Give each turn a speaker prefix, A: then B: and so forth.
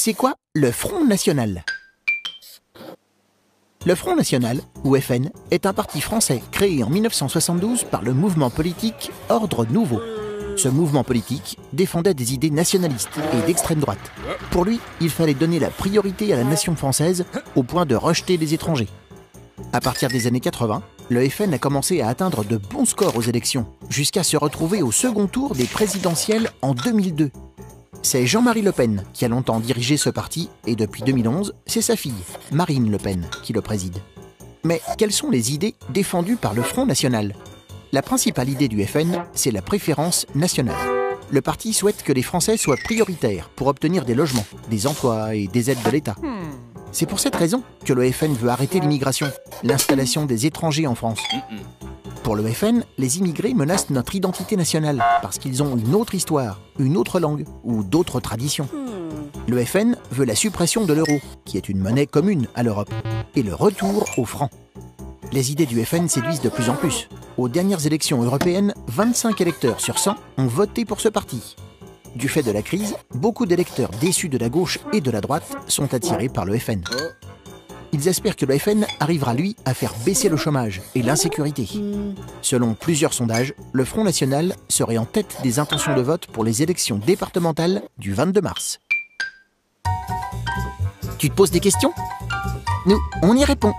A: C'est quoi le Front National? Le Front National, ou FN, est un parti français créé en 1972 par le mouvement politique Ordre Nouveau. Ce mouvement politique défendait des idées nationalistes et d'extrême droite. Pour lui, il fallait donner la priorité à la nation française au point de rejeter les étrangers. À partir des années 80, le FN a commencé à atteindre de bons scores aux élections, jusqu'à se retrouver au second tour des présidentielles en 2002. C'est Jean-Marie Le Pen qui a longtemps dirigé ce parti et depuis 2011, c'est sa fille, Marine Le Pen, qui le préside. Mais quelles sont les idées défendues par le Front National? La principale idée du FN, c'est la préférence nationale. Le parti souhaite que les Français soient prioritaires pour obtenir des logements, des emplois et des aides de l'État. C'est pour cette raison que le FN veut arrêter l'immigration, l'installation des étrangers en France. Pour le FN, les immigrés menacent notre identité nationale parce qu'ils ont une autre histoire, une autre langue ou d'autres traditions. Le FN veut la suppression de l'euro, qui est une monnaie commune à l'Europe, et le retour au franc. Les idées du FN séduisent de plus en plus. Aux dernières élections européennes, 25 électeurs sur 100 ont voté pour ce parti. Du fait de la crise, beaucoup d'électeurs déçus de la gauche et de la droite sont attirés par le FN. Ils espèrent que le FN arrivera, lui, à faire baisser le chômage et l'insécurité. Selon plusieurs sondages, le Front National serait en tête des intentions de vote pour les élections départementales du 22 mars. Tu te poses des questions? Nous, on y répond.